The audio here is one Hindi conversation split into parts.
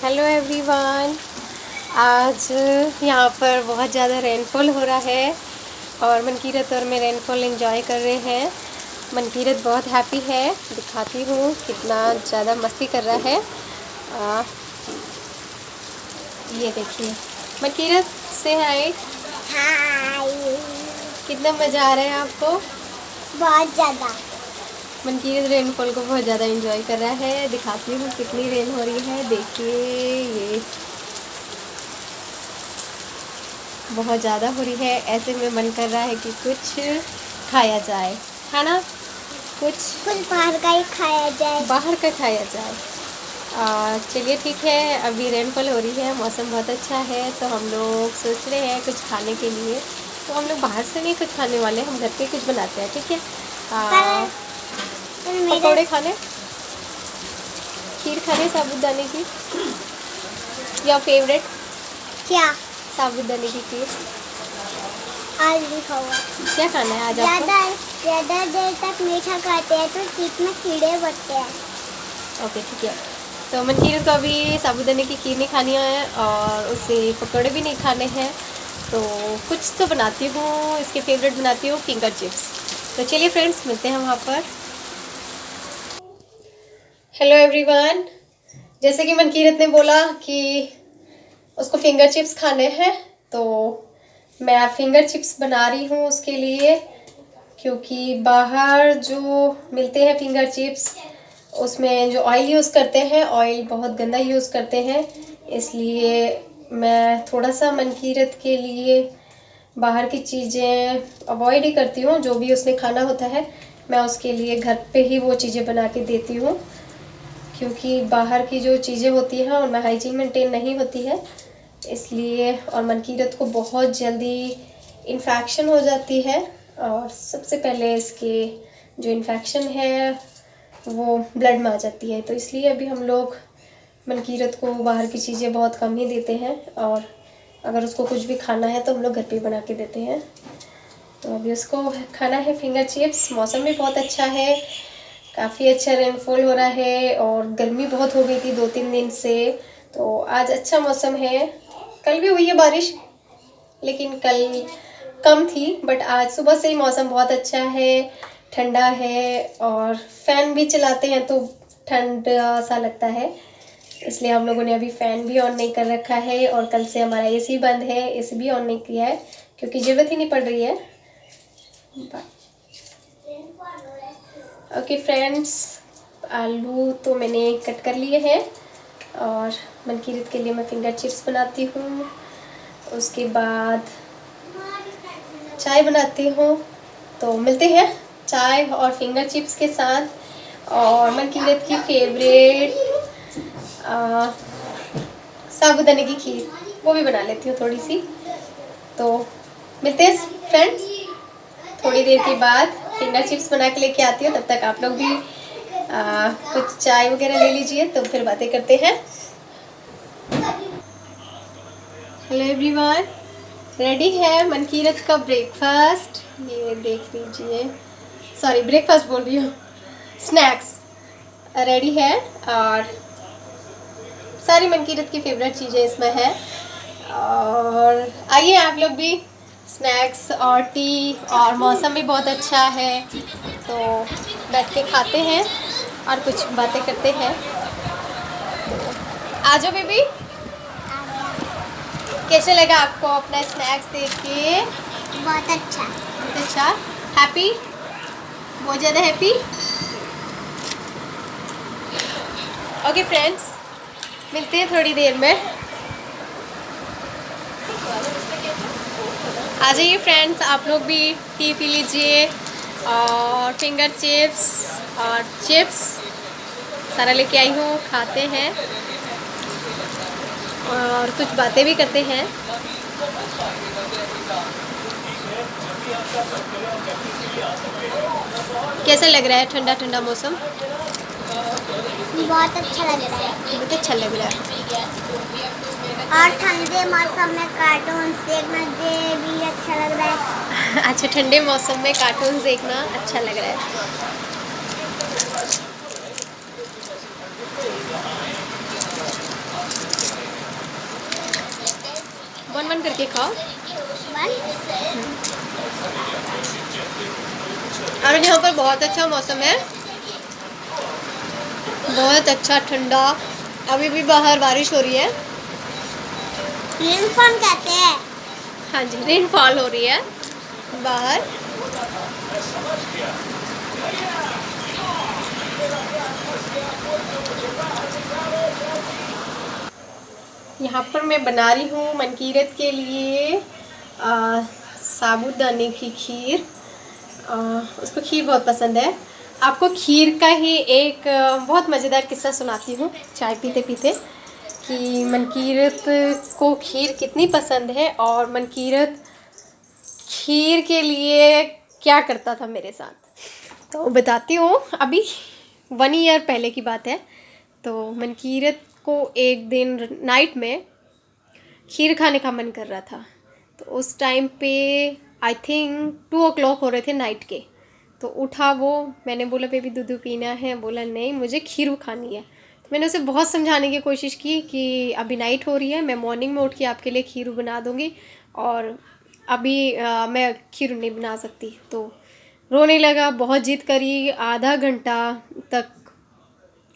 Hello everyone. आज यहाँ पर बहुत ज़्यादा रेनफॉल हो रहा है और मनकीरत और मैं रेनफॉल एंजॉय कर रहे हैं। मनकीरत बहुत हैप्पी है, दिखाती हूँ कितना ज़्यादा मस्ती कर रहा है। ये देखिए मनकीरत से हाय। हाय। कितना मज़ा आ रहा है आपको? बहुत ज़्यादा। मनकीरत रेनफॉल को बहुत ज़्यादा एंजॉय कर रहा है। दिखाती हूँ कितनी रेन हो रही है। देखिए ये बहुत ज़्यादा हो रही है। ऐसे में मन कर रहा है कि कुछ खाया जाए, है ना? कुछ बाहर का ही खाया जाए। बाहर का खाया जाए। चलिए ठीक है, अभी रेनफॉल हो रही है, मौसम बहुत अच्छा है, तो हम लोग सोच रहे हैं कुछ खाने के लिए। तो हम लोग बाहर से नहीं कुछ खाने वाले, हम घर पे कुछ बनाते हैं, ठीक है? पकौड़े खाने, खीर खाने साबूदाने की, या फेवरेट क्या? साबूदाने की खीर। आज भी खाऊंगा। क्या खाना है आज आपको? ज़्यादा देर तक मीठा खाते हैं तो पेट में कीड़े बढ़ते हैं। ओके ठीक है। तो मनकीरत को अभी साबूदाने की खीर नहीं खानी है और उसे पकौड़े भी नहीं खाने हैं, तो कुछ तो बनाती हूँ। इसके फेवरेट बनाती हूँ फिंगर चिप्स। तो चलिए फ्रेंड्स, मिलते हैं वहाँ पर। Hello everyone. जैसे कि मनकीरत ने बोला कि उसको फिंगर चिप्स खाने हैं, तो मैं फिंगर चिप्स बना रही हूँ उसके लिए। क्योंकि बाहर जो मिलते हैं फिंगर चिप्स, उसमें जो ऑयल यूज़ करते हैं, ऑयल बहुत गंदा यूज़ करते हैं। इसलिए मैं थोड़ा सा मनकीरत के लिए बाहर की चीज़ें अवॉइड ही करती हूँ। जो भी उसने खाना होता है, मैं उसके लिए घर पे ही वो चीज़ें बना के देती हूँ। क्योंकि बाहर की जो चीज़ें होती हैं उनमें हाइजीन मेंटेन नहीं होती है, इसलिए। और मनकीरत को बहुत जल्दी इन्फेक्शन हो जाती है, और सबसे पहले इसके जो इन्फेक्शन है वो ब्लड में आ जाती है। तो इसलिए अभी हम लोग मनकीरत को बाहर की चीज़ें बहुत कम ही देते हैं, और अगर उसको कुछ भी खाना है तो हम लोग घर पे बना के देते हैं। तो अभी उसको खाना है फिंगर चिप्स। मौसम भी बहुत अच्छा है, काफ़ी अच्छा रेनफॉल हो रहा है, और गर्मी बहुत हो गई थी 2-3 दिन से। तो आज अच्छा मौसम है। कल भी हुई है बारिश, लेकिन कल कम थी, बट आज सुबह से ही मौसम बहुत अच्छा है, ठंडा है। और फ़ैन भी चलाते हैं तो ठंडा सा लगता है, इसलिए हम लोगों ने अभी फ़ैन भी ऑन नहीं कर रखा है। और कल से हमारा एसी बंद है, एसी भी ऑन नहीं किया है क्योंकि ज़रूरत ही नहीं पड़ रही है। ओके फ्रेंड्स, आलू तो मैंने कट कर लिए हैं, और मनकीरत के लिए मैं फिंगर चिप्स बनाती हूँ। उसके बाद चाय बनाती हूँ। तो मिलते हैं चाय और फिंगर चिप्स के साथ, और मनकीरत की फेवरेट साबूदाने की खीर, वो भी बना लेती हूँ थोड़ी सी। तो मिलते हैं फ्रेंड्स थोड़ी देर के बाद। फिंगर चिप्स बना के लेके आती हूँ, तब तक आप लोग भी कुछ चाय वगैरह ले लीजिए, तो फिर बातें करते हैं। हेलो एवरीवन, रेडी है मनकीरत का ब्रेकफास्ट। ये देख लीजिए, सॉरी ब्रेकफास्ट बोल रही हूँ, स्नैक्स रेडी है। और सारी मनकीरत की फेवरेट चीज़ें इसमें है। और आइए आप लोग भी, स्नैक्स और टी, और मौसम भी बहुत अच्छा है, तो बैठ के खाते हैं और कुछ बातें करते हैं। तो आ जाओ बेबी। कैसे लगा आपको अपना स्नैक्स देख के? बहुत अच्छा। बहुत अच्छा। हैप्पी, बहुत ज़्यादा हैप्पी। ओके फ्रेंड्स, मिलते हैं थोड़ी देर में। आ जाइए फ्रेंड्स, आप लोग भी टी पी लीजिए, और फिंगर चिप्स और चिप्स सारा लेके आई हूँ, खाते हैं और कुछ बातें भी करते हैं। कैसा लग रहा है ठंडा ठंडा मौसम? बहुत अच्छा लग रहा है। बहुत अच्छा लग रहा है। और ठंडे मौसम में कार्टून देखना ये भी अच्छा लग रहा है। अच्छा, ठंडे मौसम में कार्टून देखना अच्छा लग रहा है। मन करके खाओ। और यहाँ पर बहुत अच्छा मौसम है, बहुत अच्छा ठंडा। अभी भी बाहर बारिश हो रही है। रेनफॉल कहते हैं। हाँ जी, रेनफॉल हो रही है बाहर। यहाँ पर मैं बना रही हूँ मनकीरत के लिए साबूदाने की खीर। उसको खीर बहुत पसंद है। आपको खीर का ही एक बहुत मज़ेदार किस्सा सुनाती हूँ चाय पीते पीते, कि मनकीरत को खीर कितनी पसंद है और मनकीरत खीर के लिए क्या करता था मेरे साथ। तो बताती हूँ। अभी 1 ईयर पहले की बात है। तो मनकीरत को एक दिन नाइट में खीर खाने का मन कर रहा था। तो उस टाइम पे आई थिंक 2 o'clock हो रहे थे नाइट के। तो उठा वो, मैंने बोला बेबी दूध पीना है, बोला नहीं मुझे खीर खानी है। तो मैंने उसे बहुत समझाने की कोशिश की कि अभी नाइट हो रही है, मैं मॉर्निंग में उठ के आपके लिए खीर बना दूँगी और अभी मैं खीर नहीं बना सकती। तो रोने लगा, बहुत जिद करी। आधा घंटा तक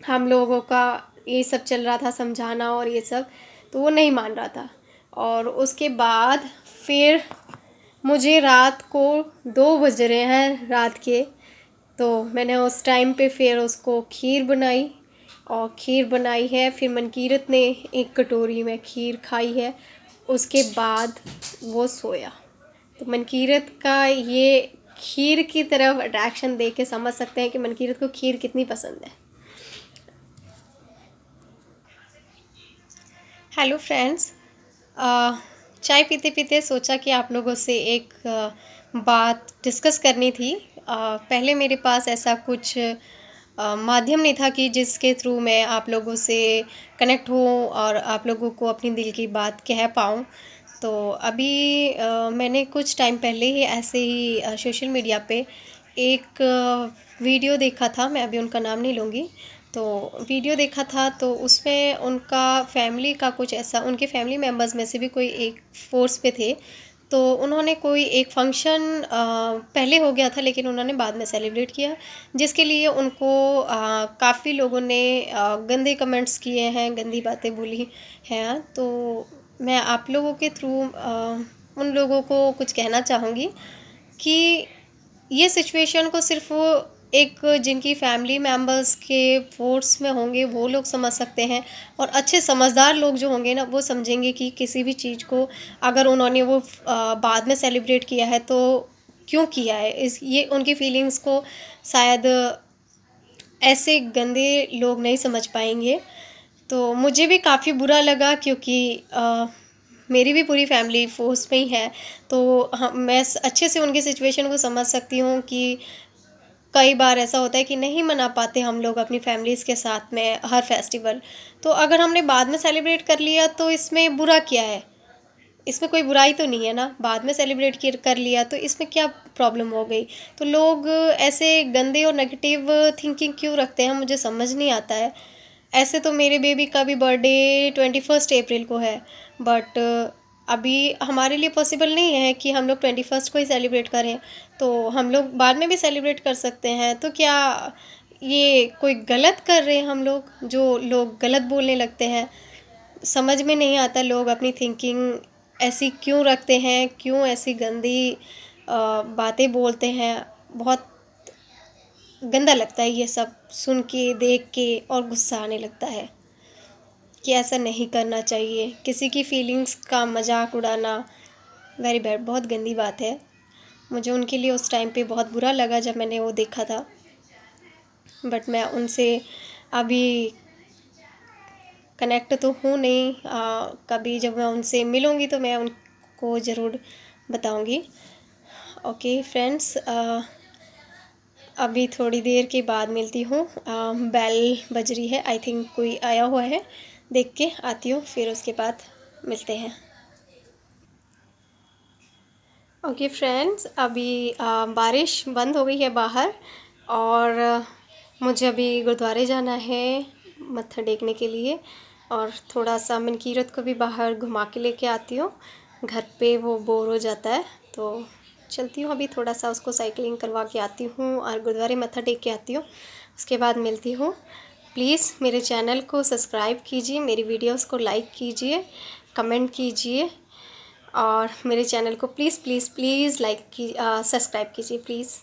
हम लोगों का ये सब चल रहा था, समझाना और ये सब, तो वो नहीं मान रहा था। और उसके बाद फिर मुझे रात को 2 बज रहे हैं रात के। तो मैंने उस टाइम पे फिर उसको खीर बनाई और खीर बनाई है। फिर मनकीरत ने एक कटोरी में खीर खाई है। उसके बाद वो सोया। तो मनकीरत का ये खीर की तरफ अट्रैक्शन देख के समझ सकते हैं कि मनकीरत को खीर कितनी पसंद है। हेलो फ्रेंड्स, चाय पीते पीते सोचा कि आप लोगों से एक बात डिस्कस करनी थी। पहले मेरे पास ऐसा कुछ माध्यम नहीं था कि जिसके थ्रू मैं आप लोगों से कनेक्ट हूँ और आप लोगों को अपनी दिल की बात कह पाऊँ। तो अभी मैंने कुछ टाइम पहले ही ऐसे ही सोशल मीडिया पे एक वीडियो देखा था। मैं अभी उनका नाम नहीं लूँगी। तो वीडियो देखा था तो उसमें उनका फैमिली का कुछ ऐसा, उनके फैमिली मेम्बर्स में से भी कोई एक फोर्स पे थे। तो उन्होंने कोई एक फंक्शन पहले हो गया था लेकिन उन्होंने बाद में सेलिब्रेट किया, जिसके लिए उनको काफ़ी लोगों ने गंदे कमेंट्स किए हैं, गंदी बातें बोली हैं। तो मैं आप लोगों के थ्रू उन लोगों को कुछ कहना चाहूँगी कि ये सिचुएशन को सिर्फ एक जिनकी फैमिली मेम्बर्स के फोर्स में होंगे वो लोग समझ सकते हैं, और अच्छे समझदार लोग जो होंगे ना वो समझेंगे कि किसी भी चीज़ को अगर उन्होंने वो बाद में सेलिब्रेट किया है तो क्यों किया है। ये उनकी फीलिंग्स को शायद ऐसे गंदे लोग नहीं समझ पाएंगे। तो मुझे भी काफ़ी बुरा लगा क्योंकि मेरी भी पूरी फैमिली फोर्स में ही है। तो मैं अच्छे से उनकी सिचुएशन को समझ सकती हूँ कि कई बार ऐसा होता है कि नहीं मना पाते हम लोग अपनी फैमिलीज़ के साथ में हर फेस्टिवल। तो अगर हमने बाद में सेलिब्रेट कर लिया तो इसमें बुरा क्या है, इसमें कोई बुराई तो नहीं है ना। बाद में सेलिब्रेट कर लिया तो इसमें क्या प्रॉब्लम हो गई। तो लोग ऐसे गंदे और नेगेटिव थिंकिंग क्यों रखते हैं, मुझे समझ नहीं आता है। ऐसे तो मेरे बेबी का भी बर्थडे 21 अप्रैल को है, बट अभी हमारे लिए पॉसिबल नहीं है कि हम लोग 21 को ही सेलिब्रेट करें। तो हम लोग बाद में भी सेलिब्रेट कर सकते हैं। तो क्या ये कोई गलत कर रहे हैं हम लोग, जो लोग गलत बोलने लगते हैं। समझ में नहीं आता लोग अपनी थिंकिंग ऐसी क्यों रखते हैं, क्यों ऐसी गंदी बातें बोलते हैं। बहुत गंदा लगता है ये सब सुन के, देख के, और गुस्सा आने लगता है कि ऐसा नहीं करना चाहिए। किसी की फीलिंग्स का मजाक उड़ाना वेरी बैड, बहुत गंदी बात है। मुझे उनके लिए उस टाइम पे बहुत बुरा लगा जब मैंने वो देखा था। बट मैं उनसे अभी कनेक्ट तो हूँ नहीं। कभी जब मैं उनसे मिलूँगी तो मैं उनको ज़रूर बताऊँगी। ओके फ्रेंड्स, अभी थोड़ी देर के बाद मिलती हूँ। बेल बज रही है, आई थिंक कोई आया हुआ है, देख के आती हूँ, फिर उसके बाद मिलते हैं। ओके फ्रेंड्स, अभी बारिश बंद हो गई है बाहर, और मुझे अभी गुरुद्वारे जाना है मत्था टेकने के लिए, और थोड़ा सा मनकीरत को भी बाहर घुमा के लेके आती हूँ। घर पे वो बोर हो जाता है। तो चलती हूँ अभी, थोड़ा सा उसको साइकिलिंग करवा के आती हूँ और गुरुद्वारे मत्था टेक के आती हूँ, उसके बाद मिलती हूँ। प्लीज़ मेरे चैनल को सब्सक्राइब कीजिए, मेरी वीडियोस को लाइक कीजिए, कमेंट कीजिए और मेरे चैनल को प्लीज़ प्लीज़ प्लीज़ सब्सक्राइब कीजिए प्लीज़।